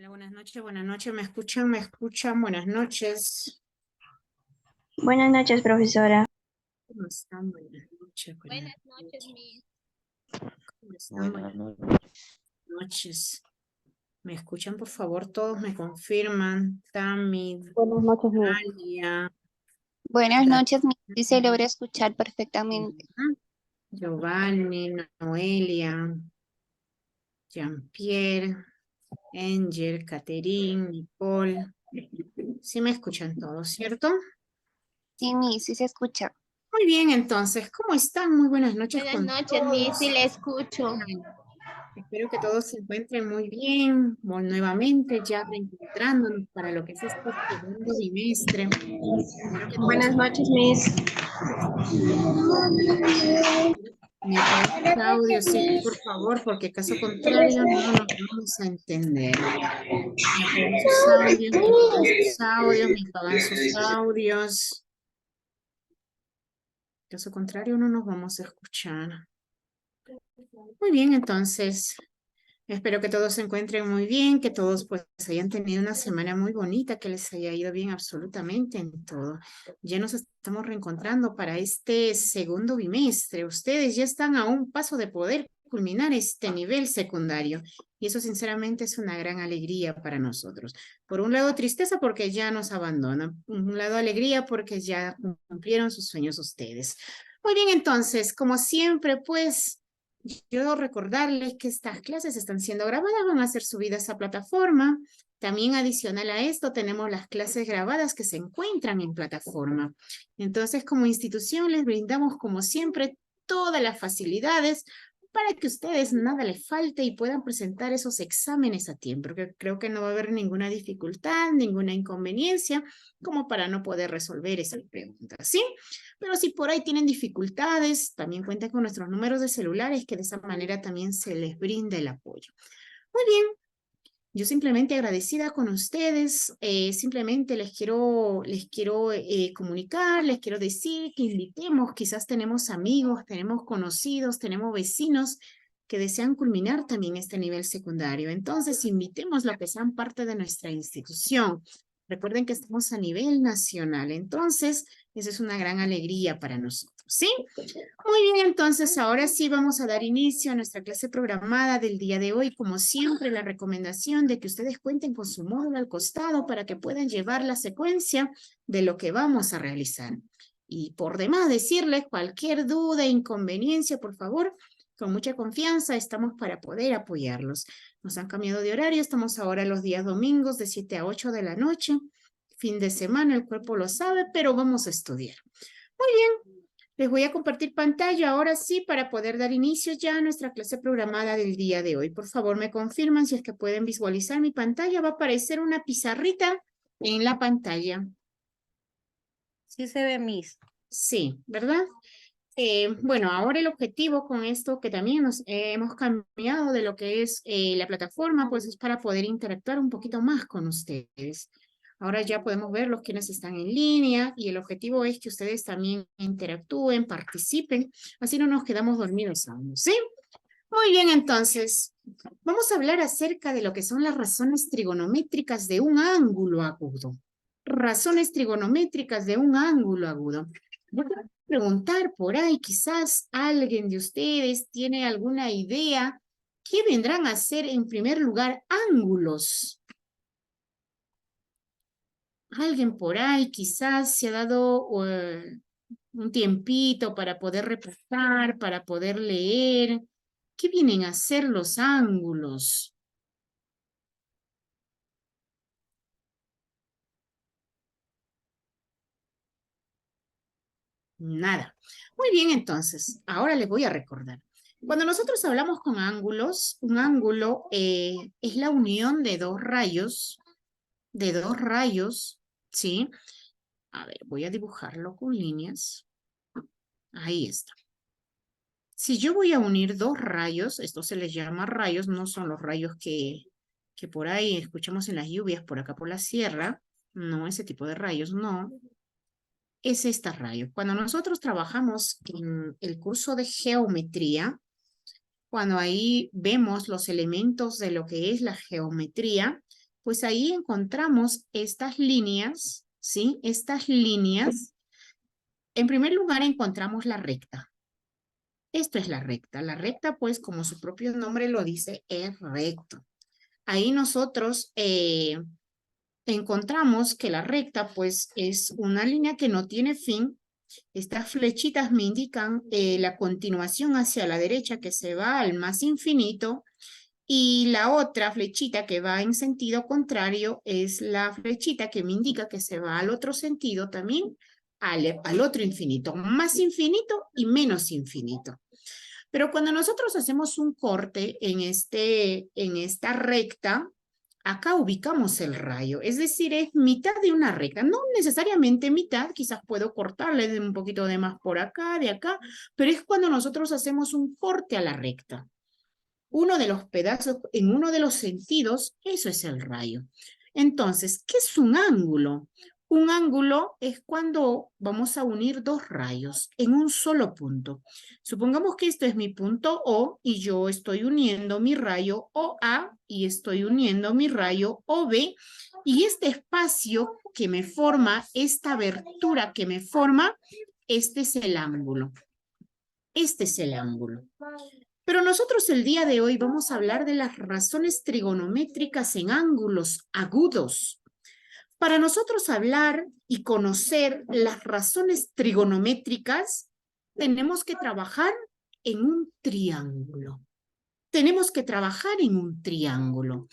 Hola, buenas noches, ¿me escuchan? ¿Me escuchan? Buenas noches. Buenas noches, profesora. ¿Cómo están? Buenas noches, Buenas noches, Miss. ¿Cómo están? Buenas noches. ¿Me escuchan, por favor? Todos me confirman. Tami, Buenas noches, Miss. Dalia, Buenas noches, Miss. Sí se logra escuchar perfectamente. Giovanni, Noelia, Jean-Pierre, Angel, Catherine, Nicole. Sí me escuchan todos, ¿cierto? Sí, Miss, sí se escucha. Muy bien, entonces, ¿cómo están? Muy buenas noches Buenas con noches, Miss. todos. Sí le escucho. Espero que todos se encuentren muy bien, nuevamente ya reencontrándonos para lo que es este segundo bimestre. Espero que todos Buenas noches, Miss. me apagan sus audios, sí, por favor, porque caso contrario no nos vamos a entender. Me apagan sus audios, me apagan sus audios, me apagan sus audios. Caso contrario no nos vamos a escuchar. Muy bien, entonces, espero que todos se encuentren muy bien, que todos pues hayan tenido una semana muy bonita, que les haya ido bien absolutamente en todo. Ya nos estamos reencontrando para este segundo bimestre. Ustedes ya están a un paso de poder culminar este nivel secundario y eso sinceramente es una gran alegría para nosotros. Por un lado tristeza porque ya nos abandonan, por un lado alegría porque ya cumplieron sus sueños ustedes. Muy bien, entonces, como siempre, pues yo recordarles que estas clases están siendo grabadas, van a ser subidas a plataforma. También adicional a esto tenemos las clases grabadas que se encuentran en plataforma. Entonces, como institución les brindamos como siempre todas las facilidades para que ustedes nada les falte y puedan presentar esos exámenes a tiempo, porque creo que no va a haber ninguna dificultad, ninguna inconveniencia, como para no poder resolver esas preguntas, ¿sí? Pero si por ahí tienen dificultades, también cuenten con nuestros números de celulares, que de esa manera también se les brinda el apoyo. Muy bien, yo simplemente agradecida con ustedes, simplemente les quiero comunicar, les quiero decir que invitemos, quizás tenemos amigos, tenemos conocidos, tenemos vecinos que desean culminar también este nivel secundario. Entonces, invitemos a que sean parte de nuestra institución. Recuerden que estamos a nivel nacional, entonces, esa es una gran alegría para nosotros, ¿sí? Muy bien, entonces ahora sí vamos a dar inicio a nuestra clase programada del día de hoy. Como siempre, la recomendación de que ustedes cuenten con su módulo al costado para que puedan llevar la secuencia de lo que vamos a realizar. Y por demás decirles cualquier duda, inconveniencia, por favor, con mucha confianza estamos para poder apoyarlos. Nos han cambiado de horario, estamos ahora los días domingos de 7 a 8 de la noche. Fin de semana, el cuerpo lo sabe, pero vamos a estudiar. Muy bien, les voy a compartir pantalla ahora sí para poder dar inicio ya a nuestra clase programada del día de hoy. Por favor, me confirman si es que pueden visualizar mi pantalla. Va a aparecer una pizarrita en la pantalla. Sí se ve, Miss. Sí, ¿verdad? Bueno, ahora el objetivo con esto que también nos hemos cambiado de lo que es la plataforma, pues es para poder interactuar un poquito más con ustedes. Ahora ya podemos ver los quienes están en línea y el objetivo es que ustedes también interactúen, participen, así no nos quedamos dormidos aún, ¿sí? Muy bien, entonces, vamos a hablar acerca de lo que son las razones trigonométricas de un ángulo agudo. Razones trigonométricas de un ángulo agudo. Voy a preguntar por ahí, quizás alguien de ustedes tiene alguna idea. ¿Qué vendrán a ser en primer lugar ángulos? Alguien por ahí quizás se ha dado un tiempito para poder repasar, para poder leer. ¿Qué vienen a ser los ángulos? Nada. Muy bien, entonces, ahora les voy a recordar. Cuando nosotros hablamos con ángulos, un ángulo es la unión de dos rayos, ¿sí? A ver, voy a dibujarlo con líneas. Ahí está. Si yo voy a unir dos rayos, esto se les llama rayos, no son los rayos que por ahí escuchamos en las lluvias, por acá por la sierra, no, ese tipo de rayos, no. Es esta rayo. Cuando nosotros trabajamos en el curso de geometría, cuando ahí vemos los elementos de lo que es la geometría, pues ahí encontramos estas líneas, ¿sí? Estas líneas. En primer lugar encontramos la recta. Esto es la recta. La recta, pues, como su propio nombre lo dice, es recto. Ahí nosotros encontramos que la recta, pues, es una línea que no tiene fin. Estas flechitas me indican la continuación hacia la derecha que se va al más infinito, y la otra flechita que va en sentido contrario es la flechita que me indica que se va al otro sentido también, al otro infinito, más infinito y menos infinito. Pero cuando nosotros hacemos un corte en esta recta, acá ubicamos el rayo, es decir, es mitad de una recta, no necesariamente mitad, quizás puedo cortarle un poquito de más por acá, de acá, pero es cuando nosotros hacemos un corte a la recta. Uno de los pedazos, en uno de los sentidos, eso es el rayo. Entonces, ¿qué es un ángulo? Un ángulo es cuando vamos a unir dos rayos en un solo punto. Supongamos que esto es mi punto O y yo estoy uniendo mi rayo OA y estoy uniendo mi rayo OB, y este espacio que me forma, esta abertura que me forma, este es el ángulo. Este es el ángulo. Pero nosotros el día de hoy vamos a hablar de las razones trigonométricas en ángulos agudos. Para nosotros hablar y conocer las razones trigonométricas, tenemos que trabajar en un triángulo. Tenemos que trabajar en un triángulo.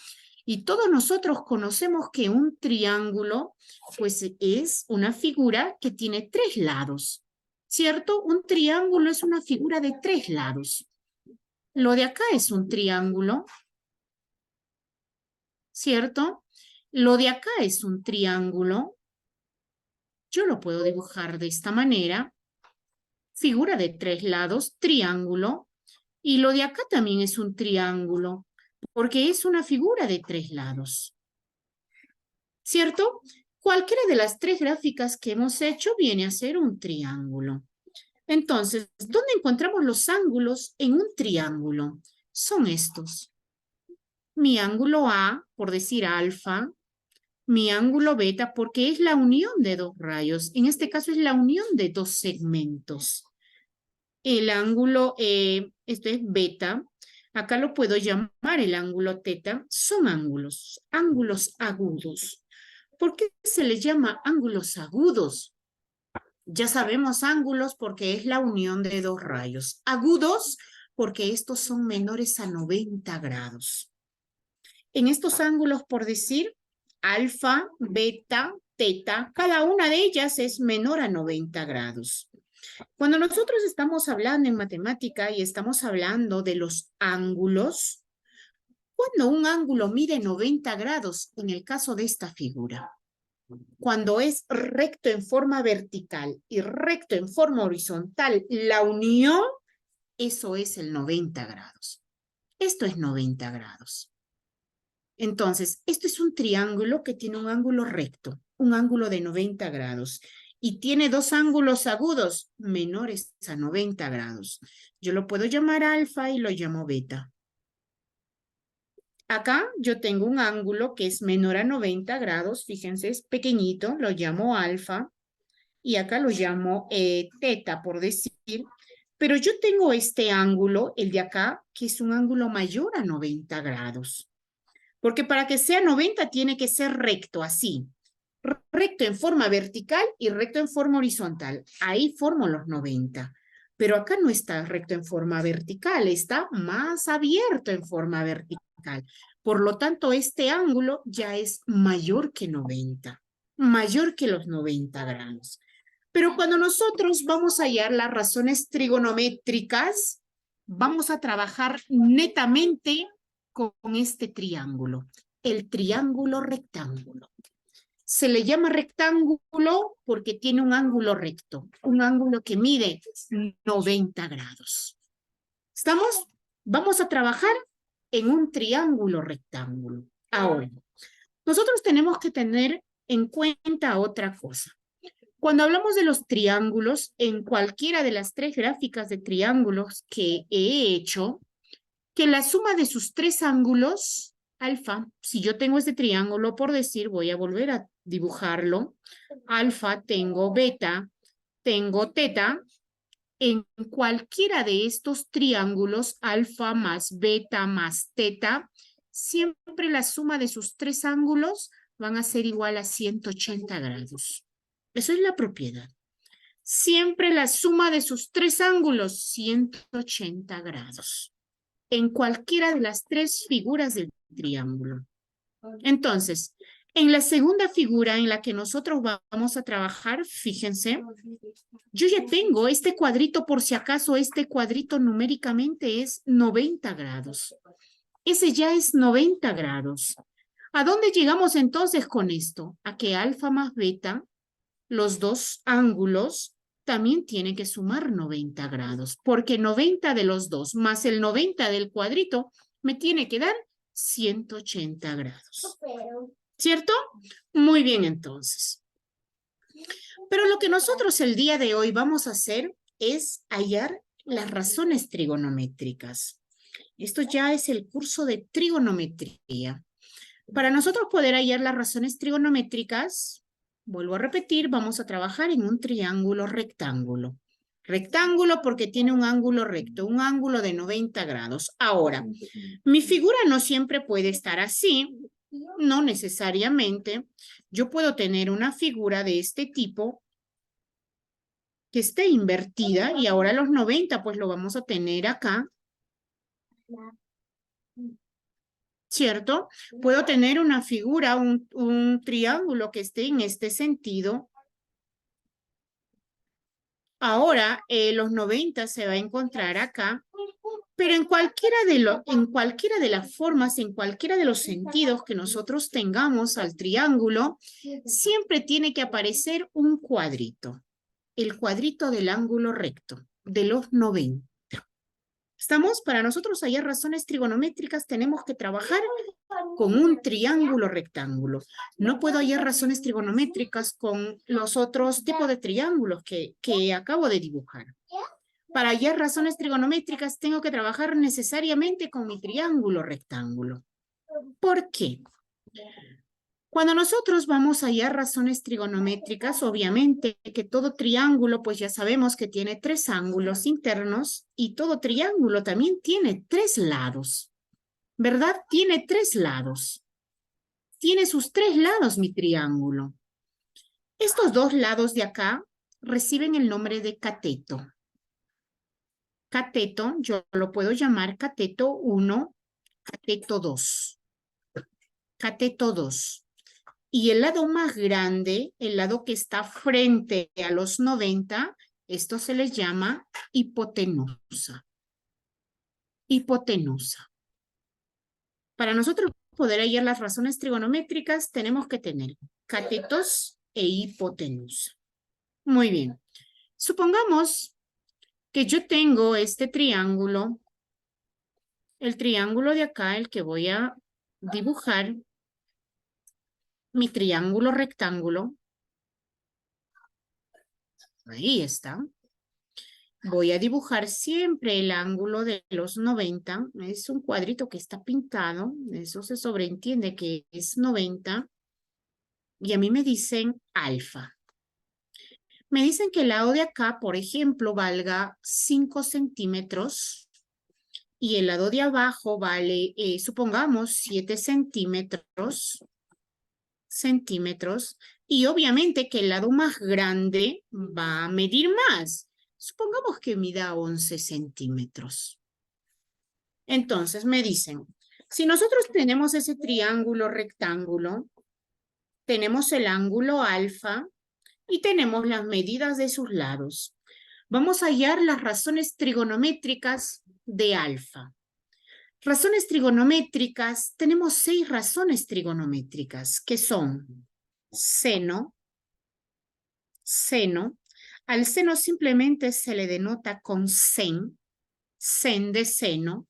Y todos nosotros conocemos que un triángulo, pues, es una figura que tiene tres lados, ¿cierto? Un triángulo es una figura de tres lados. Lo de acá es un triángulo, ¿cierto? Lo de acá es un triángulo. Yo lo puedo dibujar de esta manera. Figura de tres lados, triángulo. Y lo de acá también es un triángulo, porque es una figura de tres lados, ¿cierto? Cualquiera de las tres gráficas que hemos hecho viene a ser un triángulo. Entonces, ¿dónde encontramos los ángulos en un triángulo? Son estos. Mi ángulo A, por decir alfa, mi ángulo beta, porque es la unión de dos rayos. En este caso es la unión de dos segmentos. El ángulo, esto es beta. Acá lo puedo llamar el ángulo teta. Son ángulos agudos. ¿Por qué se les llama ángulos agudos? Ya sabemos ángulos porque es la unión de dos rayos. Agudos porque estos son menores a 90 grados. En estos ángulos, por decir, alfa, beta, teta, cada una de ellas es menor a 90 grados. Cuando nosotros estamos hablando en matemática y estamos hablando de los ángulos, cuando un ángulo mide 90 grados, en el caso de esta figura, cuando es recto en forma vertical y recto en forma horizontal, la unión, eso es el 90 grados. Esto es 90 grados. Entonces, esto es un triángulo que tiene un ángulo recto, un ángulo de 90 grados, y tiene dos ángulos agudos menores a 90 grados. Yo lo puedo llamar alfa y lo llamo beta. Acá yo tengo un ángulo que es menor a 90 grados, fíjense, es pequeñito, lo llamo alfa, y acá lo llamo teta, por decir, pero yo tengo este ángulo, el de acá, que es un ángulo mayor a 90 grados. Porque para que sea 90 tiene que ser recto, así. Recto en forma vertical y recto en forma horizontal. Ahí formo los 90. Pero acá no está recto en forma vertical, está más abierto en forma vertical. Por lo tanto, este ángulo ya es mayor que 90, mayor que los 90 grados. Pero cuando nosotros vamos a hallar las razones trigonométricas, vamos a trabajar netamente con este triángulo, el triángulo rectángulo. Se le llama rectángulo porque tiene un ángulo recto, un ángulo que mide 90 grados. ¿Estamos? Vamos a trabajar en un triángulo rectángulo. Ahora, nosotros tenemos que tener en cuenta otra cosa. Cuando hablamos de los triángulos, en cualquiera de las tres gráficas de triángulos que he hecho, que la suma de sus tres ángulos alfa. Si yo tengo este triángulo, por decir, voy a volver a dibujarlo. Alfa, tengo beta, tengo teta. En cualquiera de estos triángulos, alfa más beta más teta, siempre la suma de sus tres ángulos van a ser igual a 180 grados. Eso es la propiedad. Siempre la suma de sus tres ángulos, 180 grados. En cualquiera de las tres figuras del triángulo. Entonces, en la segunda figura en la que nosotros vamos a trabajar, fíjense, yo ya tengo este cuadrito, por si acaso este cuadrito numéricamente es 90 grados. Ese ya es 90 grados. ¿A dónde llegamos entonces con esto? A que alfa más beta, los dos ángulos, también tienen que sumar 90 grados, porque 90 de los dos más el 90 del cuadrito me tiene que dar 180 grados. ¿Cierto? Muy bien, entonces. Pero lo que nosotros el día de hoy vamos a hacer es hallar las razones trigonométricas. Esto ya es el curso de trigonometría. Para nosotros poder hallar las razones trigonométricas, vuelvo a repetir, vamos a trabajar en un triángulo rectángulo. Rectángulo porque tiene un ángulo recto, un ángulo de 90 grados. Ahora, mi figura no siempre puede estar así, no necesariamente. Yo puedo tener una figura de este tipo que esté invertida y ahora los 90 pues lo vamos a tener acá. ¿Cierto? Puedo tener una figura, un triángulo que esté en este sentido. Ahora los 90 se va a encontrar acá, pero en cualquiera de las formas, en cualquiera de los sentidos que nosotros tengamos al triángulo, siempre tiene que aparecer un cuadrito. El cuadrito del ángulo recto, de los 90. ¿Estamos? Para nosotros hallar razones trigonométricas tenemos que trabajar con un triángulo rectángulo. No puedo hallar razones trigonométricas con los otros tipos de triángulos que acabo de dibujar. Para hallar razones trigonométricas tengo que trabajar necesariamente con mi triángulo rectángulo. ¿Por qué? Cuando nosotros vamos a hallar razones trigonométricas, obviamente que todo triángulo, pues ya sabemos que tiene tres ángulos internos y todo triángulo también tiene tres lados, ¿verdad? Tiene tres lados. Tiene sus tres lados mi triángulo. Estos dos lados de acá reciben el nombre de cateto. Cateto, yo lo puedo llamar cateto 1, cateto 2. Cateto 2. Y el lado más grande, el lado que está frente a los 90, esto se les llama hipotenusa. Hipotenusa. Para nosotros poder hallar las razones trigonométricas, tenemos que tener catetos e hipotenusa. Muy bien. Supongamos que yo tengo este triángulo, el triángulo de acá, el que voy a dibujar, mi triángulo rectángulo. Ahí está. Voy a dibujar siempre el ángulo de los 90. Es un cuadrito que está pintado. Eso se sobreentiende que es 90. Y a mí me dicen alfa. Me dicen que el lado de acá, por ejemplo, valga 5 centímetros. Y el lado de abajo vale, supongamos, 7 centímetros. Y obviamente que el lado más grande va a medir más. Supongamos que mida 11 centímetros. Entonces me dicen, si nosotros tenemos ese triángulo rectángulo, tenemos el ángulo alfa y tenemos las medidas de sus lados. Vamos a hallar las razones trigonométricas de alfa. Razones trigonométricas, tenemos 6 razones trigonométricas, que son seno, seno. Al seno simplemente se le denota con sen de seno,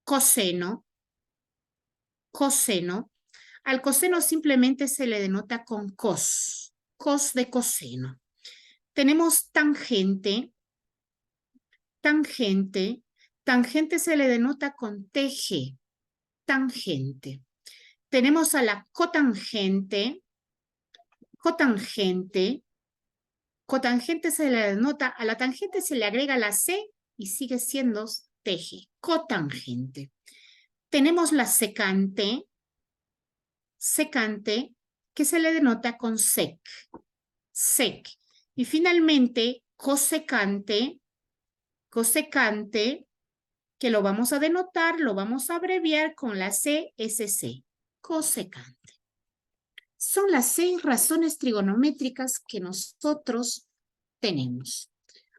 coseno, coseno. Al coseno simplemente se le denota con cos de coseno. Tenemos tangente, tangente se le denota con TG, tangente. Tenemos a la cotangente. Cotangente. Cotangente se le denota, a la tangente se le agrega la C y sigue siendo teje. Cotangente. Tenemos la secante. Secante, que se le denota con sec. Sec. Y finalmente, cosecante. Cosecante, que lo vamos a denotar, lo vamos a abreviar con la CSC. Cosecante. Son las 6 razones trigonométricas que nosotros tenemos.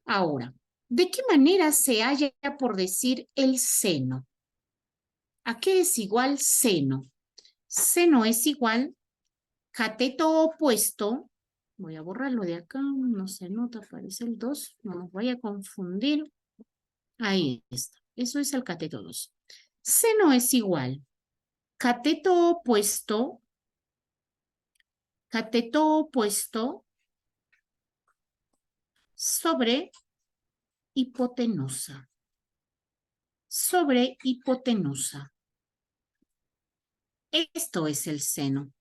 Ahora, ¿de qué manera se halla por decir el seno? ¿A qué es igual seno? Seno es igual cateto opuesto. Voy a borrarlo de acá, no se nota, aparece el 2, no nos vaya a confundir. Ahí está, eso es el cateto 2. Seno es igual cateto opuesto sobre hipotenusa. Sobre hipotenusa. Esto es el seno.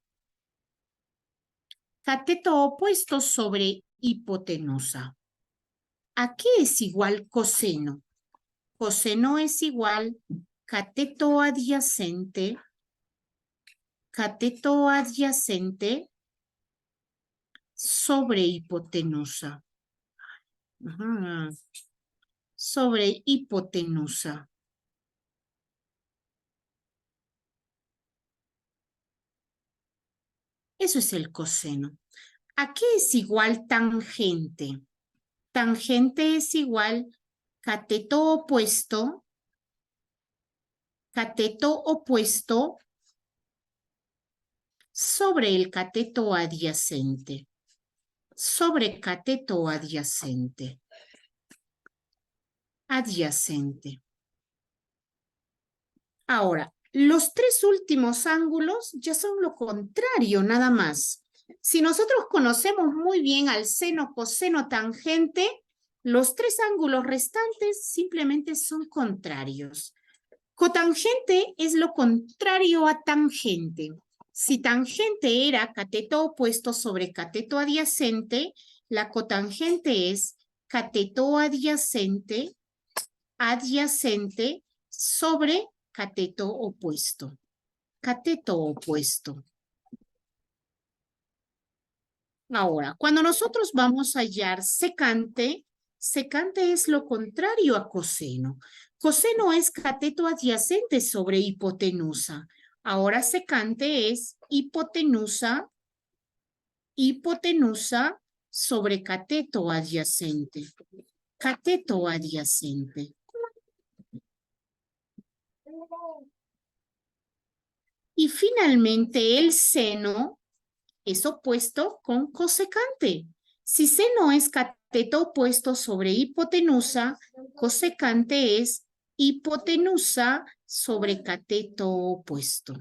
Cateto opuesto sobre hipotenusa. ¿A qué es igual coseno? Coseno es igual cateto adyacente sobre hipotenusa. Ajá. Sobre hipotenusa. Eso es el coseno. ¿A qué es igual tangente? Tangente es igual cateto opuesto sobre el cateto adyacente. Sobre cateto adyacente. Adyacente. Ahora, los 3 últimos ángulos ya son lo contrario, nada más. Si nosotros conocemos muy bien al seno, coseno, tangente, los 3 ángulos restantes simplemente son contrarios. Cotangente es lo contrario a tangente. Si tangente era cateto opuesto sobre cateto adyacente, la cotangente es cateto adyacente sobre cateto opuesto. Cateto opuesto. Ahora, cuando nosotros vamos a hallar secante, secante es lo contrario a coseno. Coseno es cateto adyacente sobre hipotenusa. Ahora secante es hipotenusa sobre cateto adyacente. Cateto adyacente. Y finalmente el seno es opuesto con cosecante. Si seno es cateto opuesto sobre hipotenusa, cosecante es hipotenusa sobre cateto opuesto.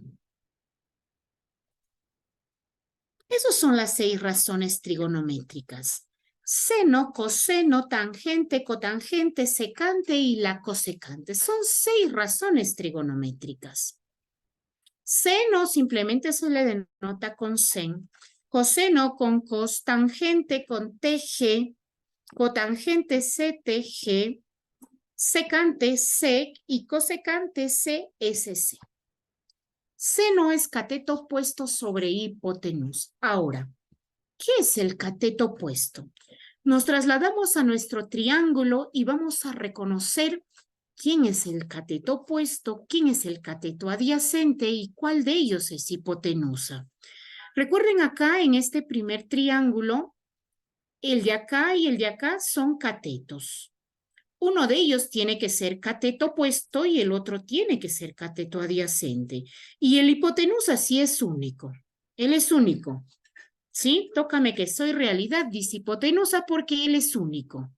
Esas son las 6 razones trigonométricas. Seno, coseno, tangente, cotangente, secante y la cosecante. Son 6 razones trigonométricas. Seno simplemente se le denota con sen. Coseno con cos, tangente con TG, cotangente CTG, secante sec y cosecante CSC. Seno es cateto opuesto sobre hipotenusa. Ahora, ¿qué es el cateto opuesto? Nos trasladamos a nuestro triángulo y vamos a reconocer quién es el cateto opuesto, quién es el cateto adyacente y cuál de ellos es hipotenusa. Recuerden acá en este primer triángulo, el de acá y el de acá son catetos. Uno de ellos tiene que ser cateto opuesto y el otro tiene que ser cateto adyacente. Y el hipotenusa sí es único. Él es único. ¿Sí? Tócame que soy realidad, dice hipotenusa porque él es único.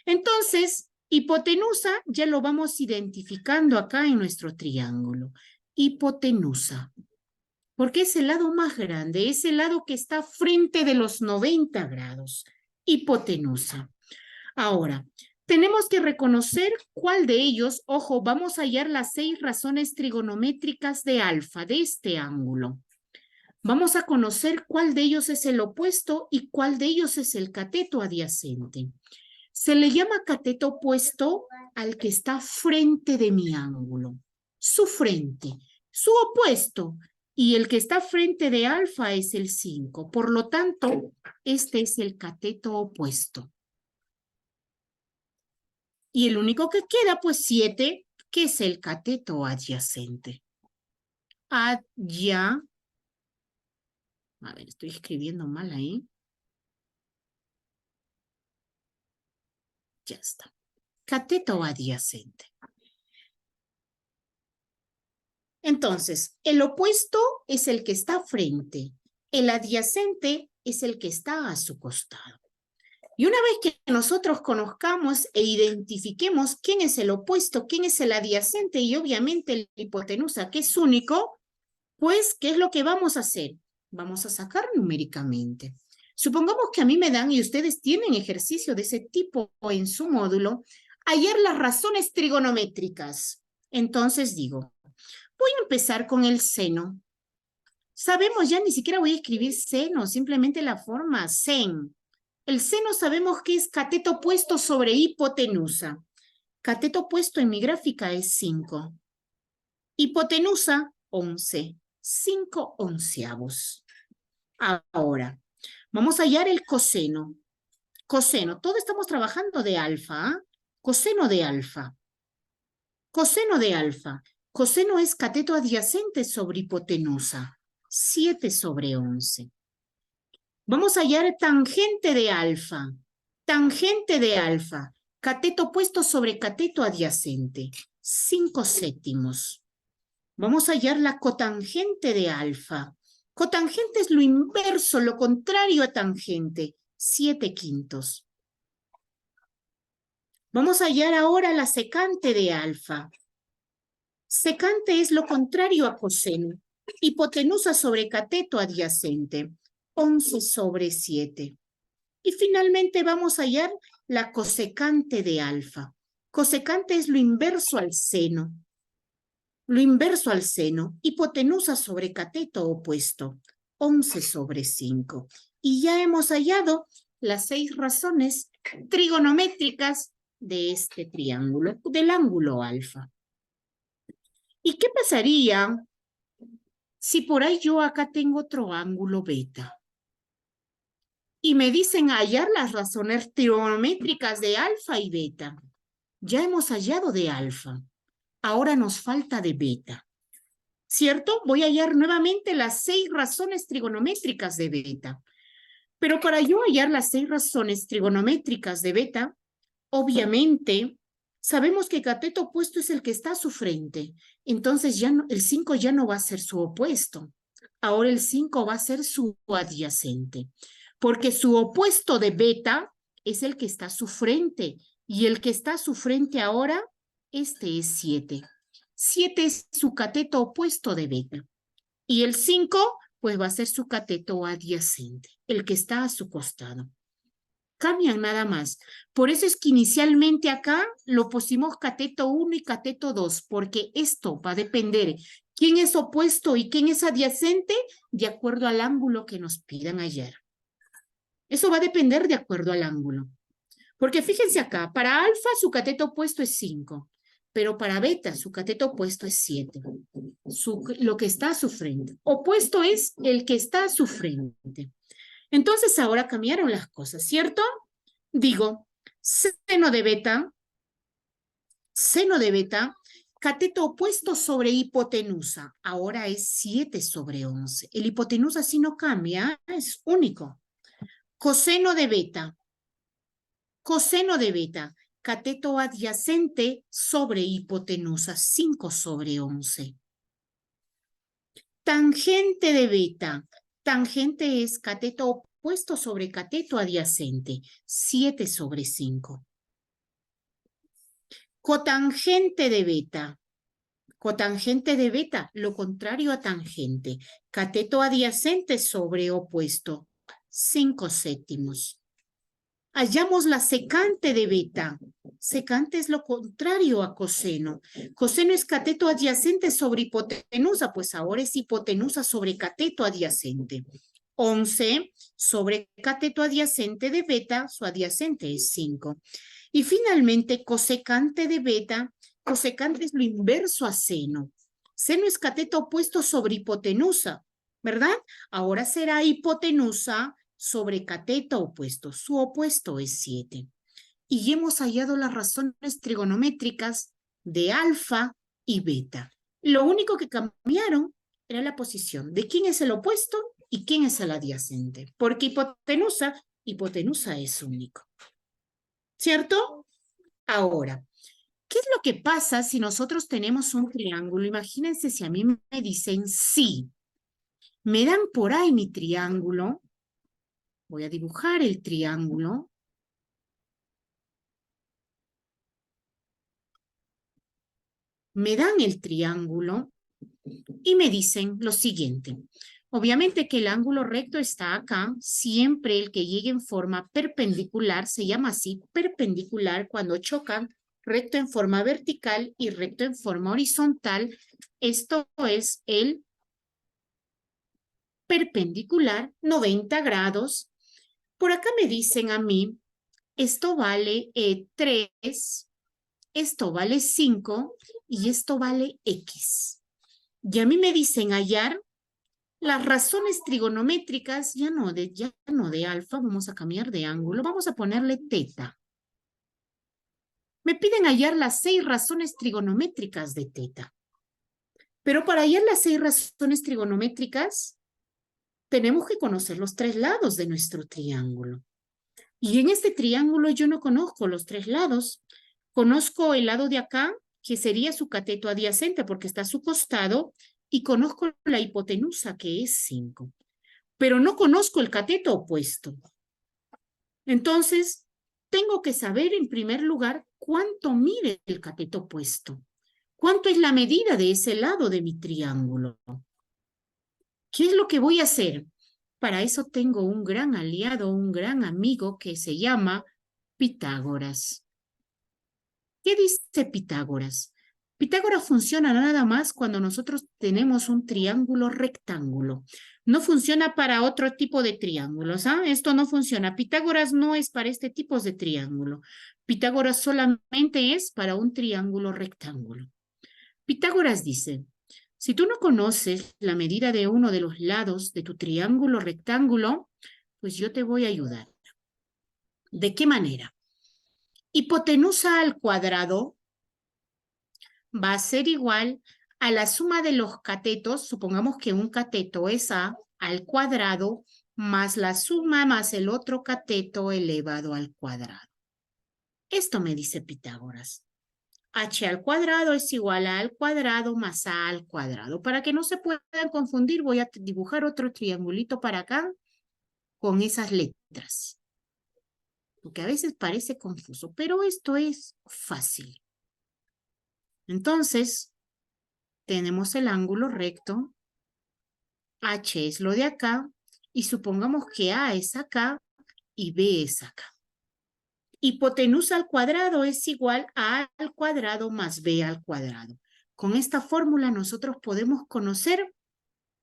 Entonces, hipotenusa ya lo vamos identificando acá en nuestro triángulo. Hipotenusa. Porque es el lado más grande, es el lado que está frente de los 90 grados. Hipotenusa. Ahora, Tenemos que reconocer cuál de ellos, ojo, vamos a hallar las 6 razones trigonométricas de alfa, de este ángulo. Vamos a conocer cuál de ellos es el opuesto y cuál de ellos es el cateto adyacente. Se le llama cateto opuesto al que está frente de mi ángulo. Su frente, su opuesto. Y el que está frente de alfa es el 5. Por lo tanto, este es el cateto opuesto. Y el único que queda, pues 7, que es el cateto adyacente. A ver, estoy escribiendo mal ahí. Ya está. Cateto adyacente. Entonces, el opuesto es el que está frente. El adyacente es el que está a su costado. Y una vez que nosotros conozcamos e identifiquemos quién es el opuesto, quién es el adyacente y obviamente el hipotenusa, que es único, pues, ¿qué es lo que vamos a hacer? Vamos a sacar numéricamente. Supongamos que a mí me dan, y ustedes tienen ejercicio de ese tipo en su módulo, hallar las razones trigonométricas. Entonces digo, voy a empezar con el seno. Sabemos ya, ni siquiera voy a escribir seno, simplemente la forma sen. El seno sabemos que es cateto opuesto sobre hipotenusa. Cateto opuesto en mi gráfica es 5. Hipotenusa, 11. 5 onceavos. Ahora, vamos a hallar el coseno. Coseno, todo estamos trabajando de alfa. ¿Eh? Coseno de alfa. Coseno de alfa. Coseno es cateto adyacente sobre hipotenusa. 7 sobre 11. Vamos a hallar tangente de alfa. Tangente de alfa. Cateto opuesto sobre cateto adyacente. 5 séptimos. Vamos a hallar la cotangente de alfa. Cotangente es lo inverso, lo contrario a tangente. 7 quintos. Vamos a hallar ahora la secante de alfa. Secante es lo contrario a coseno. Hipotenusa sobre cateto adyacente. 11 sobre 7. Y finalmente vamos a hallar la cosecante de alfa. Cosecante es lo inverso al seno. Lo inverso al seno. Hipotenusa sobre cateto opuesto. 11 sobre 5. Y ya hemos hallado las 6 razones trigonométricas de este triángulo, del ángulo alfa. ¿Y qué pasaría si por ahí yo acá tengo otro ángulo beta? Y me dicen hallar las razones trigonométricas de alfa y beta. Ya hemos hallado de alfa. Ahora nos falta de beta. ¿Cierto? Voy a hallar nuevamente las 6 razones trigonométricas de beta. Pero para yo hallar las 6 razones trigonométricas de beta, obviamente, sabemos que cateto opuesto es el que está a su frente. Entonces ya no, el 5 ya no va a ser su opuesto. Ahora el 5 va a ser su adyacente. Porque su opuesto de beta es el que está a su frente. Y el que está a su frente ahora, este es 7. 7 es su cateto opuesto de beta. Y el 5, pues va a ser su cateto adyacente, el que está a su costado. Cambian nada más. Por eso es que inicialmente acá lo pusimos cateto 1 y cateto 2, porque esto va a depender quién es opuesto y quién es adyacente de acuerdo al ángulo que nos pidan hallar. Eso va a depender de acuerdo al ángulo. Porque fíjense acá, para alfa su cateto opuesto es 5, pero para beta su cateto opuesto es 7. Lo que está a su frente. Opuesto es el que está a su frente. Entonces ahora cambiaron las cosas, ¿cierto? Digo, seno de beta, cateto opuesto sobre hipotenusa. Ahora es 7 sobre 11. El hipotenusa sí no cambia, es único. Coseno de beta, cateto adyacente sobre hipotenusa, 5 sobre 11. Tangente de beta, tangente es cateto opuesto sobre cateto adyacente, 7 sobre 5. Cotangente de beta, lo contrario a tangente, cateto adyacente sobre opuesto, 5 séptimos. Hallamos la secante de beta. Secante es lo contrario a coseno. Coseno es cateto adyacente sobre hipotenusa, pues ahora es hipotenusa sobre cateto adyacente. 11 sobre cateto adyacente de beta, su adyacente es 5. Y finalmente, cosecante de beta, cosecante es lo inverso a seno. Seno es cateto opuesto sobre hipotenusa, ¿verdad? Ahora será hipotenusa sobre cateto opuesto. Su opuesto es 7. Y hemos hallado las razones trigonométricas de alfa y beta. Lo único que cambiaron era la posición de quién es el opuesto y quién es el adyacente. Porque hipotenusa es único. ¿Cierto? Ahora, ¿qué es lo que pasa si nosotros tenemos un triángulo? Imagínense si a mí me dicen sí. Me dan por ahí mi triángulo. Voy a dibujar el triángulo. Me dan el triángulo y me dicen lo siguiente. Obviamente que el ángulo recto está acá. Siempre el que llegue en forma perpendicular se llama así, perpendicular cuando chocan recto en forma vertical y recto en forma horizontal. Esto es el perpendicular, 90 grados. Por acá me dicen a mí, esto vale 3, esto vale 5 y esto vale X. Y a mí me dicen hallar las razones trigonométricas, ya no de alfa, vamos a cambiar de ángulo, vamos a ponerle teta. Me piden hallar las 6 razones trigonométricas de teta. Pero para hallar las 6 razones trigonométricas, tenemos que conocer los 3 lados de nuestro triángulo. Y en este triángulo yo no conozco los 3 lados. Conozco el lado de acá, que sería su cateto adyacente porque está a su costado, y conozco la hipotenusa, que es 5. Pero no conozco el cateto opuesto. Entonces, tengo que saber en primer lugar cuánto mide el cateto opuesto. ¿Cuánto es la medida de ese lado de mi triángulo? ¿Qué es lo que voy a hacer? Para eso tengo un gran aliado, un gran amigo que se llama Pitágoras. ¿Qué dice Pitágoras? Pitágoras funciona nada más cuando nosotros tenemos un triángulo rectángulo. No funciona para otro tipo de triángulos. Esto no funciona. Pitágoras no es para este tipo de triángulo. Pitágoras solamente es para un triángulo rectángulo. Pitágoras dice, si tú no conoces la medida de uno de los lados de tu triángulo rectángulo, pues yo te voy a ayudar. ¿De qué manera? Hipotenusa al cuadrado va a ser igual a la suma de los catetos, supongamos que un cateto es A al cuadrado, más la suma más el otro cateto elevado al cuadrado. Esto me dice Pitágoras. H al cuadrado es igual a al cuadrado más A al cuadrado. Para que no se puedan confundir, voy a dibujar otro triangulito para acá con esas letras. Porque a veces parece confuso, pero esto es fácil. Entonces, tenemos el ángulo recto, H es lo de acá, y supongamos que A es acá y B es acá. Hipotenusa al cuadrado es igual a A al cuadrado más B al cuadrado. Con esta fórmula nosotros podemos conocer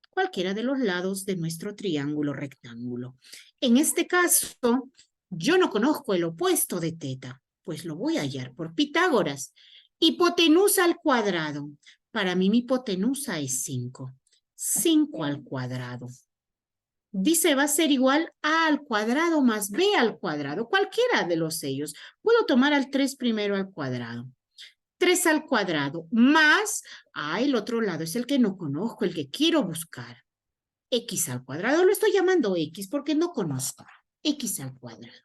cualquiera de los lados de nuestro triángulo rectángulo. En este caso, yo no conozco el opuesto de teta, pues lo voy a hallar por Pitágoras. Hipotenusa al cuadrado. Para mí mi hipotenusa es 5. 5 al cuadrado. Dice va a ser igual a al cuadrado más b al cuadrado, cualquiera de los ellos. Puedo tomar al 3 primero al cuadrado. 3 al cuadrado más, el otro lado es el que no conozco, el que quiero buscar. X al cuadrado, lo estoy llamando X porque no conozco. X al cuadrado.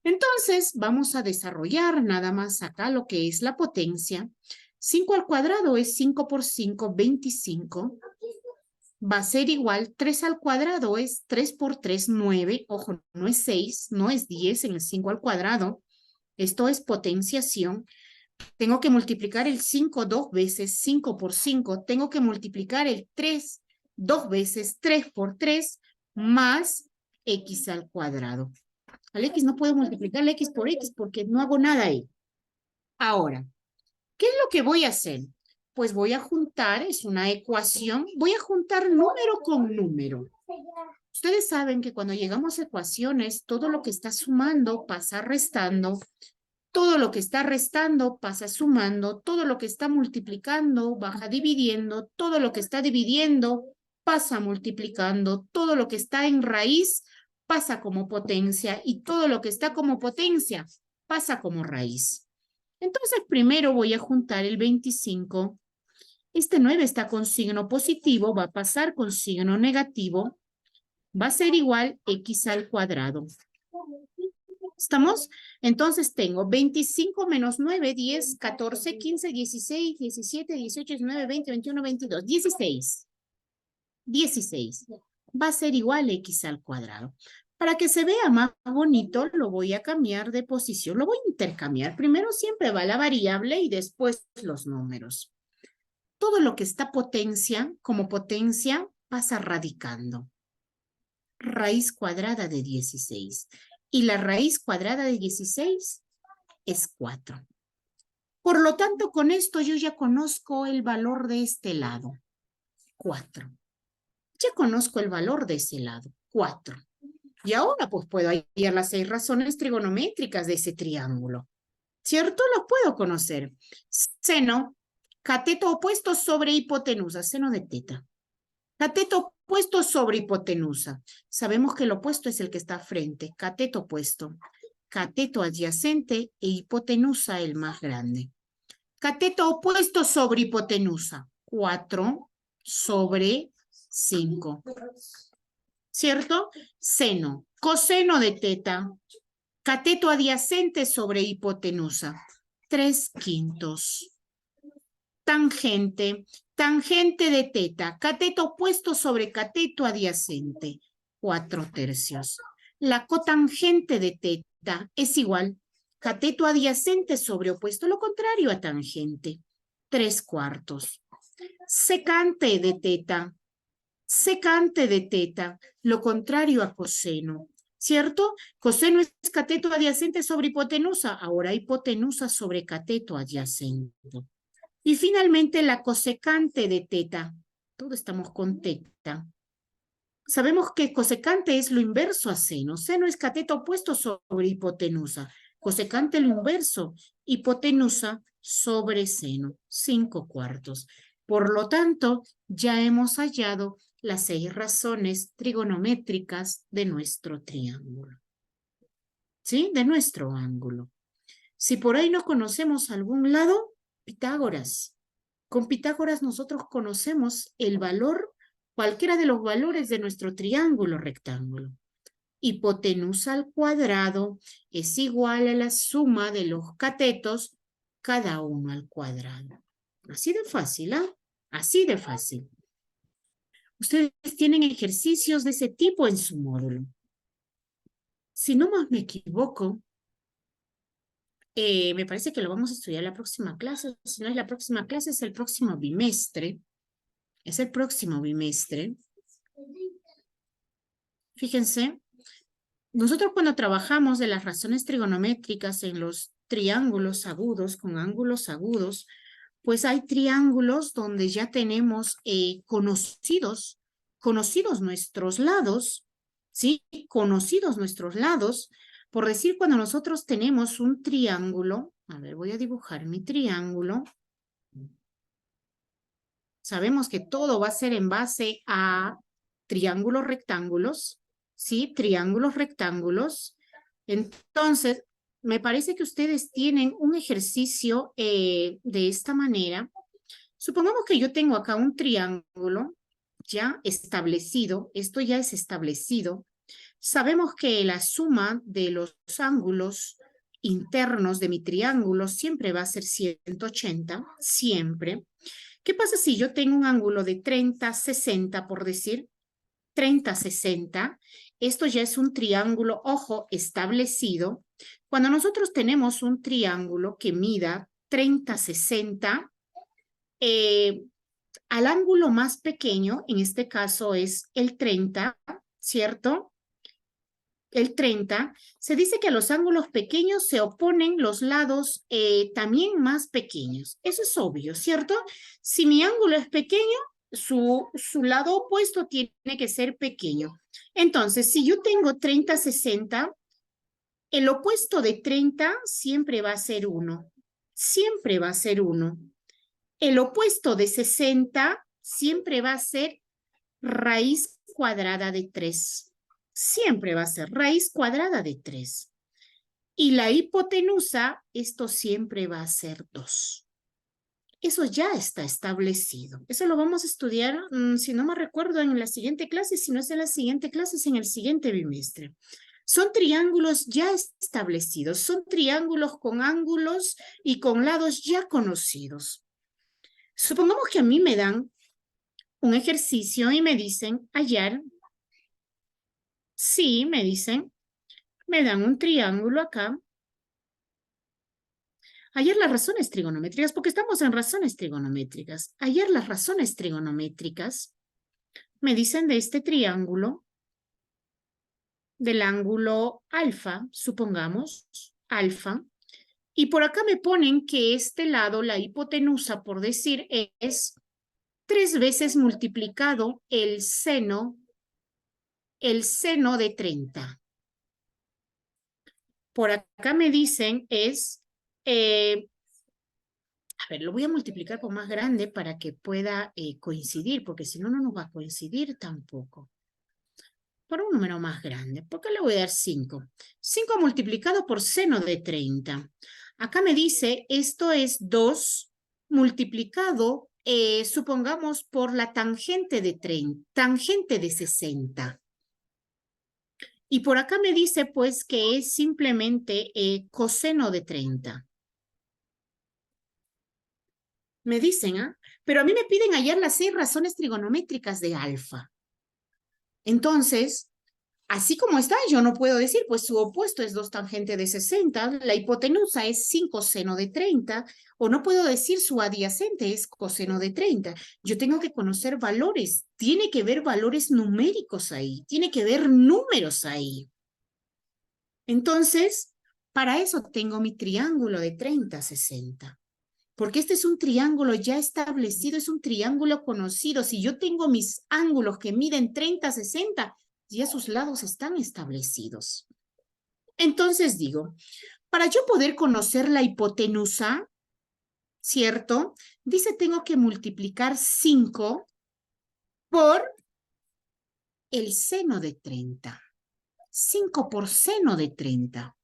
Entonces, vamos a desarrollar nada más acá lo que es la potencia. 5 al cuadrado es 5 por 5, 25. Va a ser igual, 3 al cuadrado es 3 por 3, 9. Ojo, no es 6, no es 10 en el 5 al cuadrado. Esto es potenciación. Tengo que multiplicar el 5 2 veces, 5 por 5. Tengo que multiplicar el 3 2 veces, 3 por 3, más X al cuadrado. Al X no puedo multiplicar el X por X porque no hago nada ahí. Ahora, ¿qué es lo que voy a hacer? Pues voy a juntar, es una ecuación, voy a juntar número con número. Ustedes saben que cuando llegamos a ecuaciones, todo lo que está sumando pasa restando, todo lo que está restando pasa sumando, todo lo que está multiplicando baja dividiendo, todo lo que está dividiendo pasa multiplicando, todo lo que está en raíz pasa como potencia y todo lo que está como potencia pasa como raíz. Entonces, primero voy a juntar el 25. Este 9 está con signo positivo, va a pasar con signo negativo. Va a ser igual x al cuadrado. ¿Estamos? Entonces tengo 25 menos 9, 10, 14, 15, 16, 17, 18, 19, 20, 21, 22, 16. 16. Va a ser igual a x al cuadrado. Para que se vea más bonito, lo voy a cambiar de posición. Lo voy a intercambiar. Primero siempre va la variable y después los números. Todo lo que está potencia, como potencia, pasa radicando. Raíz cuadrada de 16. Y la raíz cuadrada de 16 es 4. Por lo tanto, con esto yo ya conozco el valor de este lado. 4. Ya conozco el valor de ese lado. 4. Y ahora pues puedo hallar las 6 razones trigonométricas de ese triángulo. ¿Cierto? Los puedo conocer. Seno, cateto opuesto sobre hipotenusa, seno de teta. Cateto opuesto sobre hipotenusa. Sabemos que el opuesto es el que está frente. Cateto opuesto. Cateto adyacente e hipotenusa el más grande. Cateto opuesto sobre hipotenusa. 4 sobre 5. ¿Cierto? Seno. Coseno de teta. Cateto adyacente sobre hipotenusa. 3/5. Tangente. Tangente de teta. Cateto opuesto sobre cateto adyacente. 4/3. La cotangente de teta es igual. Cateto adyacente sobre opuesto, lo contrario a tangente. 3/4. Secante de teta. Secante de teta, lo contrario a coseno. ¿Cierto? Coseno es cateto adyacente sobre hipotenusa. Ahora hipotenusa sobre cateto adyacente. Y finalmente la cosecante de teta. Todos estamos con teta. Sabemos que cosecante es lo inverso a seno. Seno es cateto opuesto sobre hipotenusa. Cosecante lo inverso. Hipotenusa sobre seno. 5/4. Por lo tanto, ya hemos hallado las 6 razones trigonométricas de nuestro triángulo. ¿Sí? De nuestro ángulo. Si por ahí no conocemos algún lado, Pitágoras. Con Pitágoras nosotros conocemos el valor, cualquiera de los valores de nuestro triángulo rectángulo. Hipotenusa al cuadrado es igual a la suma de los catetos, cada uno al cuadrado. Así de fácil, ¿ah? Así de fácil. Ustedes tienen ejercicios de ese tipo en su módulo. Si no más me equivoco, me parece que lo vamos a estudiar la próxima clase. Si no es la próxima clase, es el próximo bimestre. Es el próximo bimestre. Fíjense, nosotros cuando trabajamos de las razones trigonométricas en los triángulos agudos, con ángulos agudos, pues hay triángulos donde ya tenemos conocidos nuestros lados, ¿sí? Conocidos nuestros lados. Por decir, cuando nosotros tenemos un triángulo, a ver, voy a dibujar mi triángulo. Sabemos que todo va a ser en base a triángulos rectángulos, ¿sí? Triángulos rectángulos. Entonces, me parece que ustedes tienen un ejercicio de esta manera. Supongamos que yo tengo acá un triángulo ya establecido. Esto ya es establecido. Sabemos que la suma de los ángulos internos de mi triángulo siempre va a ser 180, siempre. ¿Qué pasa si yo tengo un ángulo de 30, 60, por decir? 30, 60. Esto ya es un triángulo, ojo, establecido. Cuando nosotros tenemos un triángulo que mida 30, 60, al ángulo más pequeño, en este caso es el 30, ¿cierto? el 30, se dice que a los ángulos pequeños se oponen los lados también más pequeños. Eso es obvio, ¿cierto? Si mi ángulo es pequeño, su lado opuesto tiene que ser pequeño. Entonces, si yo tengo 30, 60, el opuesto de 30 siempre va a ser 1. Siempre va a ser 1. El opuesto de 60 siempre va a ser raíz cuadrada de 3. Siempre va a ser raíz cuadrada de 3. Y la hipotenusa, esto siempre va a ser 2. Eso ya está establecido. Eso lo vamos a estudiar, si no me recuerdo, en la siguiente clase. Si no es en la siguiente clase, es en el siguiente bimestre. Son triángulos ya establecidos. Son triángulos con ángulos y con lados ya conocidos. Supongamos que a mí me dan un ejercicio y me dicen hallar. Sí, me dicen, me dan un triángulo acá. Hallar las razones trigonométricas, porque estamos en razones trigonométricas. Hallar las razones trigonométricas, me dicen de este triángulo, del ángulo alfa, supongamos, alfa, y por acá me ponen que este lado, la hipotenusa, por decir, es 3 veces multiplicado el seno de 30. Por acá me dicen es, a ver, lo voy a multiplicar por más grande para que pueda coincidir, porque si no, no nos va a coincidir tampoco. Por un número más grande, ¿por qué le voy a dar 5? 5 multiplicado por seno de 30. Acá me dice, esto es 2 multiplicado, supongamos, por la tangente de 30, tangente de 60. Y por acá me dice, pues, que es simplemente coseno de 30. Me dicen, ¿ah? Pero a mí me piden hallar las 6 razones trigonométricas de alfa. Entonces, así como está, yo no puedo decir, pues su opuesto es 2 tangente de 60, la hipotenusa es 5 seno de 30, o no puedo decir su adyacente es coseno de 30. Yo tengo que conocer valores, tiene que ver valores numéricos ahí, tiene que ver números ahí. Entonces, para eso tengo mi triángulo de 30, 60. Porque este es un triángulo ya establecido, es un triángulo conocido. Si yo tengo mis ángulos que miden 30, 60, ya sus lados están establecidos. Entonces digo, para yo poder conocer la hipotenusa, ¿cierto? Dice, tengo que multiplicar 5 por el seno de 30. 5 por seno de 30.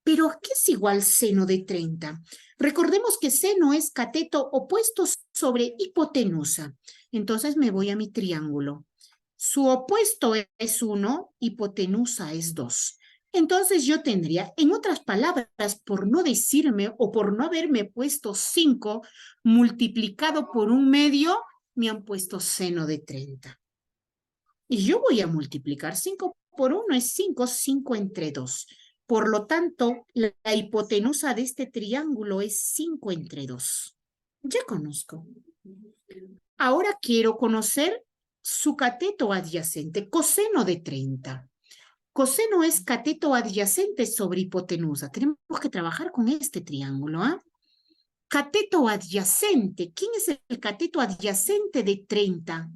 ¿Pero qué es igual seno de 30? Recordemos que seno es cateto opuesto sobre hipotenusa. Entonces me voy a mi triángulo. Su opuesto es 1, hipotenusa es 2. Entonces yo tendría, en otras palabras, por no decirme o por no haberme puesto 5 multiplicado por 1/2, me han puesto seno de 30. Y yo voy a multiplicar 5 por 1 es 5, 5 entre 2. Por lo tanto, la hipotenusa de este triángulo es 5 entre 2. Ya conozco. Ahora quiero conocer su cateto adyacente, coseno de 30. Coseno es cateto adyacente sobre hipotenusa. Tenemos que trabajar con este triángulo, ¿ah? Cateto adyacente. ¿Quién es el cateto adyacente de 30?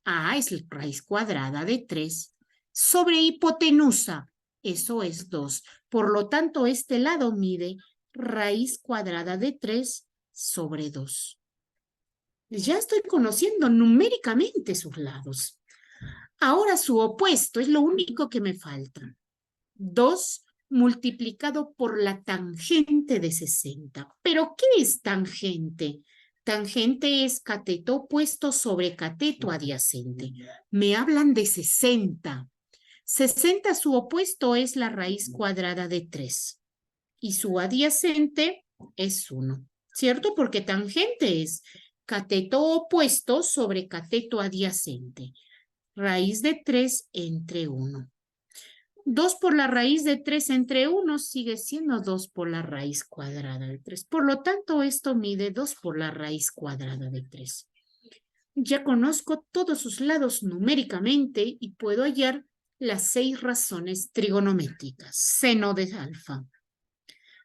Ah, es la raíz cuadrada de 3 sobre hipotenusa. Eso es 2. Por lo tanto, este lado mide raíz cuadrada de 3 sobre 2. Ya estoy conociendo numéricamente sus lados. Ahora su opuesto es lo único que me falta. 2 multiplicado por la tangente de 60. ¿Pero qué es tangente? Tangente es cateto opuesto sobre cateto adyacente. Me hablan de 60. 60 su opuesto es la raíz cuadrada de 3. Y su adyacente es 1. ¿Cierto? Porque tangente es cateto opuesto sobre cateto adyacente. Raíz de 3 entre 1. 2 por la raíz de 3 entre 1 sigue siendo 2 por la raíz cuadrada de 3. Por lo tanto, esto mide 2 por la raíz cuadrada de 3. Ya conozco todos sus lados numéricamente y puedo hallar las 6 razones trigonométricas. Seno de alfa.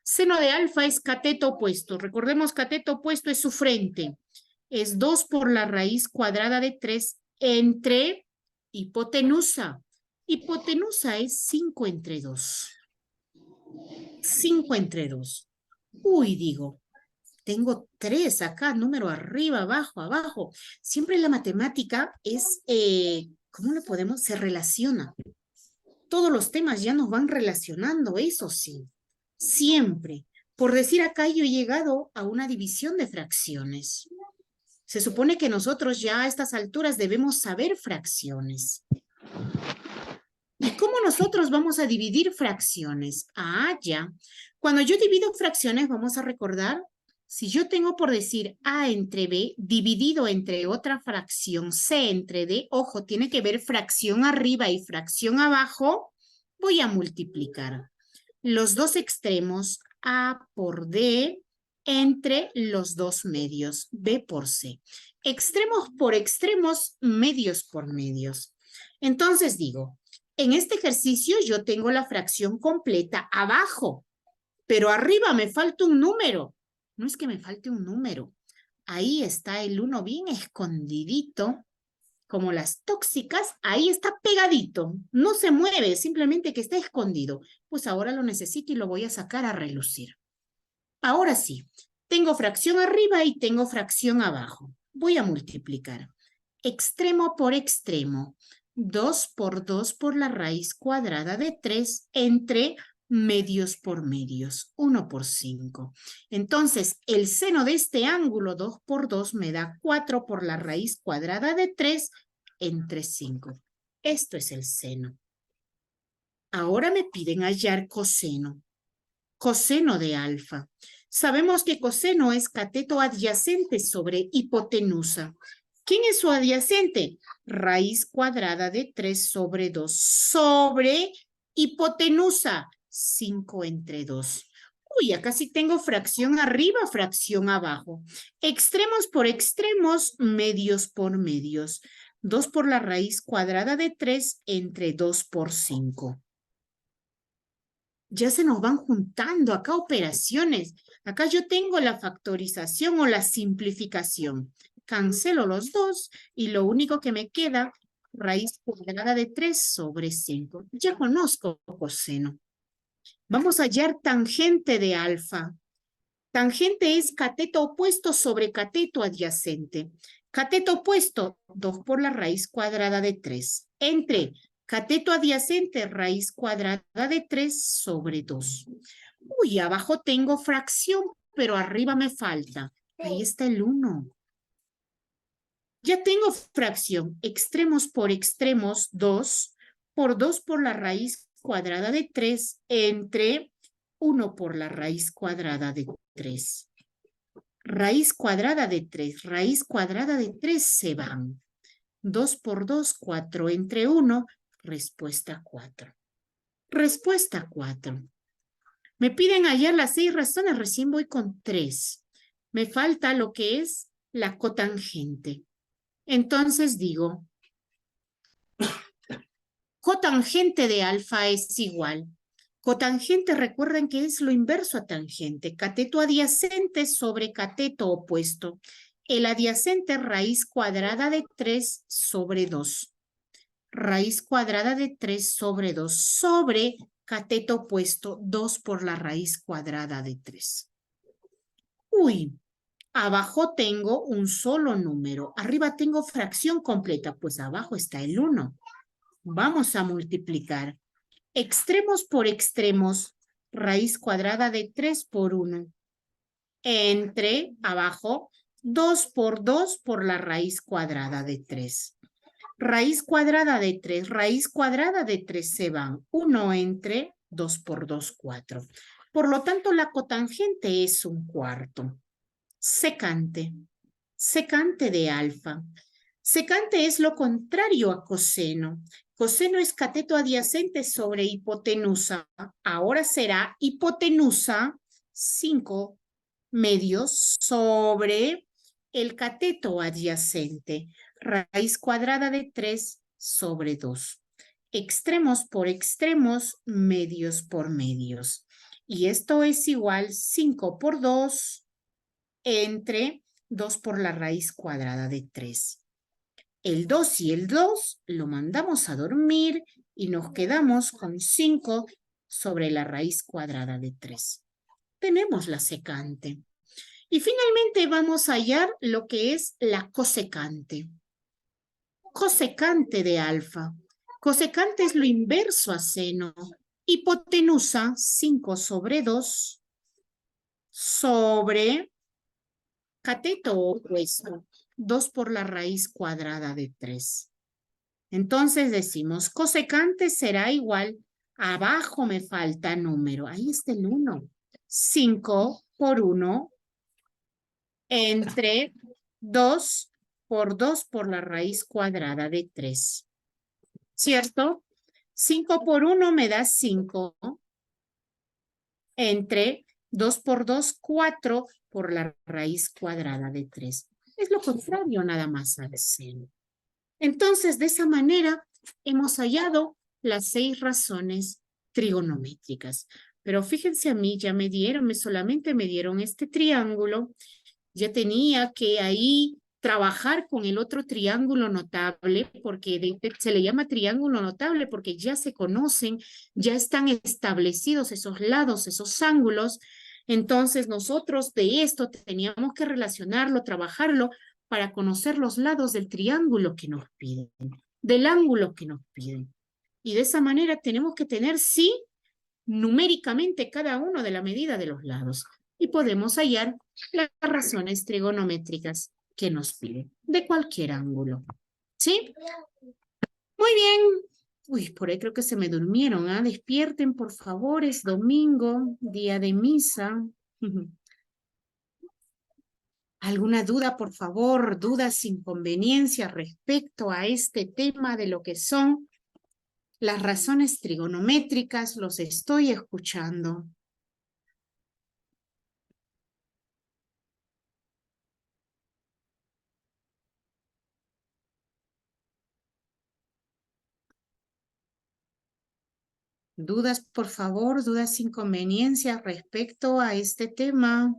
Seno de alfa es cateto opuesto. Recordemos, cateto opuesto es su frente. Es 2 por la raíz cuadrada de 3 entre hipotenusa. Hipotenusa es 5 entre 2. 5 entre 2. Uy, digo, tengo 3 acá, número arriba, abajo, abajo. Siempre la matemática es, ¿cómo lo podemos? Se relaciona. Todos los temas ya nos van relacionando, eso sí. Siempre. Por decir acá, yo he llegado a una división de fracciones. Se supone que nosotros ya a estas alturas debemos saber fracciones. ¿Y cómo nosotros vamos a dividir fracciones? Ah, ya. Cuando yo divido fracciones, vamos a recordar, si yo tengo por decir A entre B dividido entre otra fracción C entre D, ojo, tiene que ver fracción arriba y fracción abajo, voy a multiplicar los dos extremos A por D entre los dos medios, B por C. Extremos por extremos, medios por medios. Entonces digo, en este ejercicio yo tengo la fracción completa abajo, pero arriba me falta un número. No es que me falte un número. Ahí está el 1 bien escondidito, como las tóxicas, ahí está pegadito. No se mueve, simplemente que está escondido. Pues ahora lo necesito y lo voy a sacar a relucir. Ahora sí, tengo fracción arriba y tengo fracción abajo. Voy a multiplicar. Extremo por extremo. 2 por 2 por la raíz cuadrada de 3 entre medios por medios, 1 por 5. Entonces, el seno de este ángulo 2 por 2 me da 4 por la raíz cuadrada de 3 entre 5. Esto es el seno. Ahora me piden hallar coseno. Coseno de alfa. Sabemos que coseno es cateto adyacente sobre hipotenusa. ¿Quién es su adyacente? Raíz cuadrada de 3 sobre 2 sobre hipotenusa, 5 entre 2. Uy, acá sí tengo fracción arriba, fracción abajo. Extremos por extremos, medios por medios. 2 por la raíz cuadrada de 3 entre 2 por 5. Ya se nos van juntando acá operaciones. Acá yo tengo la factorización o la simplificación. Cancelo los dos y lo único que me queda, raíz cuadrada de 3 sobre 5. Ya conozco coseno. Vamos a hallar tangente de alfa. Tangente es cateto opuesto sobre cateto adyacente. Cateto opuesto, 2 por la raíz cuadrada de 3. Entre cateto adyacente, raíz cuadrada de 3 sobre 2. Uy, abajo tengo fracción, pero arriba me falta. Ahí está el 1. Ya tengo fracción. Extremos por extremos, 2 por 2 por la raíz cuadrada de 3 entre 1 por la raíz cuadrada de 3. Raíz cuadrada de 3, raíz cuadrada de 3 se van. 2 por 2, 4 entre 1, respuesta 4. Respuesta 4. Me piden hallar las 6 razones, recién voy con 3. Me falta lo que es la cotangente. Entonces digo, cotangente de alfa es igual. Cotangente, recuerden que es lo inverso a tangente. Cateto adyacente sobre cateto opuesto. El adyacente raíz cuadrada de 3 sobre 2. Raíz cuadrada de 3 sobre 2 sobre cateto opuesto 2 por la raíz cuadrada de 3. Uy, abajo tengo un solo número. Arriba tengo fracción completa, pues abajo está el 1. Vamos a multiplicar. Extremos por extremos, raíz cuadrada de 3 por 1. Entre, abajo, 2 por 2 por la raíz cuadrada de 3. Raíz cuadrada de 3, raíz cuadrada de 3 se van. 1 entre 2 por 2, 4. Por lo tanto, la cotangente es un cuarto. Secante. Secante de alfa. Secante es lo contrario a coseno. Coseno es cateto adyacente sobre hipotenusa. Ahora será hipotenusa 5 medios sobre el cateto adyacente. Raíz cuadrada de 3 sobre 2. extremos por extremos, medios por medios. Y esto es igual 5 por 2 entre 2 por la raíz cuadrada de 3. El 2 y el 2 lo mandamos a dormir y nos quedamos con 5 sobre la raíz cuadrada de 3. Tenemos la secante. Y finalmente vamos a hallar lo que es la cosecante. Cosecante de alfa. Cosecante es lo inverso a seno. Hipotenusa 5 sobre 2 sobre cateto opuesto. 2 por la raíz cuadrada de 3. Entonces decimos, cosecante será igual, abajo me falta número, ahí está el 1. 5 por 1 entre 2 por la raíz cuadrada de 3. ¿Cierto? 5 por 1 me da 5 entre 2 por 2, 4 por la raíz cuadrada de 3. Es lo contrario nada más al seno. Entonces, de esa manera, hemos hallado las 6 razones trigonométricas. Pero fíjense a mí, ya solamente me dieron este triángulo. Ya tenía que ahí trabajar con el otro triángulo notable, porque se le llama triángulo notable porque ya se conocen, ya están establecidos esos lados, esos ángulos. Entonces, nosotros de esto teníamos que relacionarlo, trabajarlo, para conocer los lados del triángulo que nos piden, del ángulo que nos piden. Y de esa manera tenemos que tener, sí, numéricamente cada uno de la medida de los lados. Y podemos hallar las razones trigonométricas que nos piden, de cualquier ángulo. ¿Sí? Muy bien. Uy, por ahí creo que se me durmieron, ¿ah? Despierten, por favor, es domingo, día de misa. ¿Alguna duda, por favor? ¿Dudas, inconveniencias respecto a este tema de lo que son las razones trigonométricas? Los estoy escuchando. ¿Dudas, por favor? ¿Dudas, inconveniencias respecto a este tema?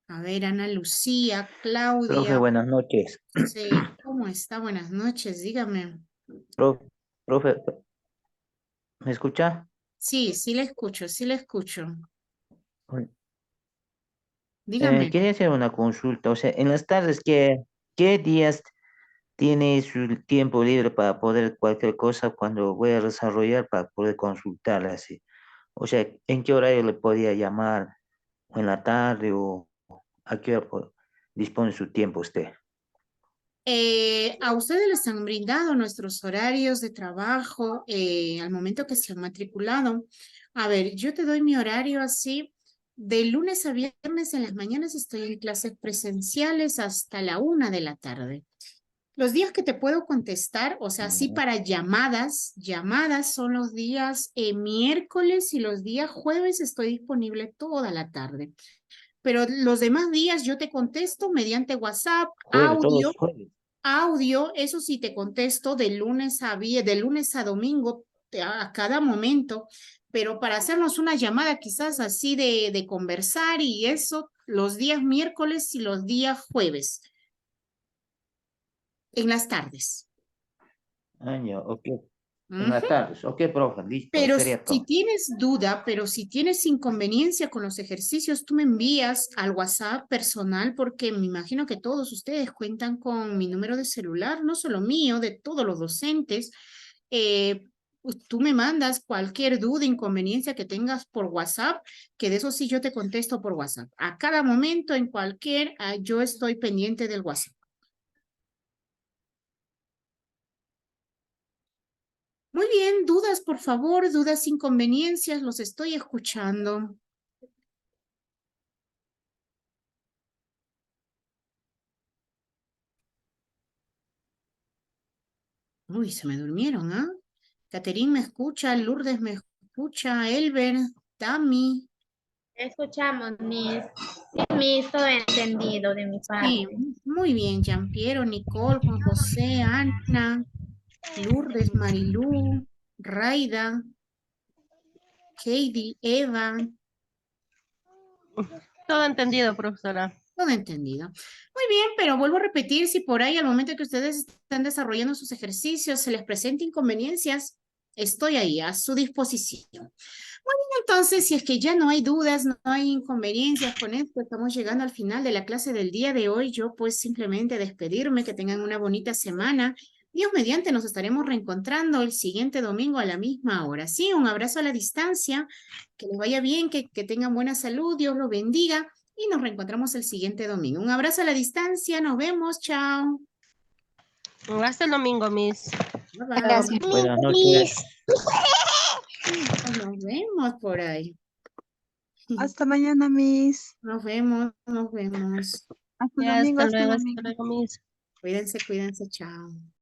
A ver, Ana Lucía, Profe, Claudia. buenas noches. Sí, ¿cómo está? Buenas noches, dígame. Profe, ¿me escucha? Sí, sí le escucho, sí le escucho. Dígame. Quería hacer una consulta. O sea, en las tardes, ¿qué días tiene su tiempo libre para poder cualquier cosa cuando voy a desarrollar para poder consultar así? O sea, ¿en qué horario le podía llamar? ¿O en la tarde o a qué hora dispone su tiempo usted? A ustedes les han brindado nuestros horarios de trabajo al momento que se han matriculado. A ver, yo te doy mi horario así. De lunes a viernes en las mañanas estoy en clases presenciales hasta la 1 de la tarde. Los días que te puedo contestar, o sea, sí para llamadas son los días miércoles y los días jueves estoy disponible toda la tarde. Pero los demás días yo te contesto mediante WhatsApp, Jueves, todos los jueves. audio, eso sí te contesto de lunes a domingo, a cada momento, pero para hacernos una llamada quizás así de conversar y eso, los días miércoles y los días jueves, en las tardes. Ya, ok. En Ujú. las tardes, ok, profe, listo, Pero sería si todo. tienes duda, pero si tienes inconveniencia con los ejercicios, tú me envías al WhatsApp personal porque me imagino que todos ustedes cuentan con mi número de celular, no solo mío, de todos los docentes. Pues tú me mandas cualquier duda, inconveniencia que tengas por WhatsApp, que de eso sí yo te contesto por WhatsApp. A cada momento, en cualquier, yo estoy pendiente del WhatsApp. Muy bien, dudas, por favor, dudas, inconveniencias, los estoy escuchando. Uy, se me durmieron, ¿ah? Caterín me escucha, Lourdes me escucha, Elber, Tami. Escuchamos, Miss. Sí, Miss, todo entendido de mi Sí, parte. muy bien, Giampiero, Nicole, Juan José, Ana. Lourdes, Marilú, Raida, Katie, Eva, Todo entendido, profesora. todo entendido. Muy bien, pero vuelvo a repetir, si por ahí al momento que ustedes están desarrollando sus ejercicios se les presenta inconveniencias, estoy ahí a su disposición. Muy bien, entonces, si es que ya no hay dudas, no hay inconveniencias con esto, estamos llegando al final de la clase del día de hoy. Yo pues simplemente despedirme, que tengan una bonita semana. Dios mediante, nos estaremos reencontrando el siguiente domingo a la misma hora. Sí, un abrazo a la distancia, que les vaya bien, que tengan buena salud, Dios los bendiga y nos reencontramos el siguiente domingo. Un abrazo a la distancia, nos vemos, chao. Hasta el domingo, Miss. Bye bye. Gracias. Buenas noches. Nos vemos por ahí. Hasta mañana, Miss. Nos vemos, nos vemos. Hasta Ya, domingo, hasta hasta luego, domingo. Miss. Cuídense, cuídense, chao.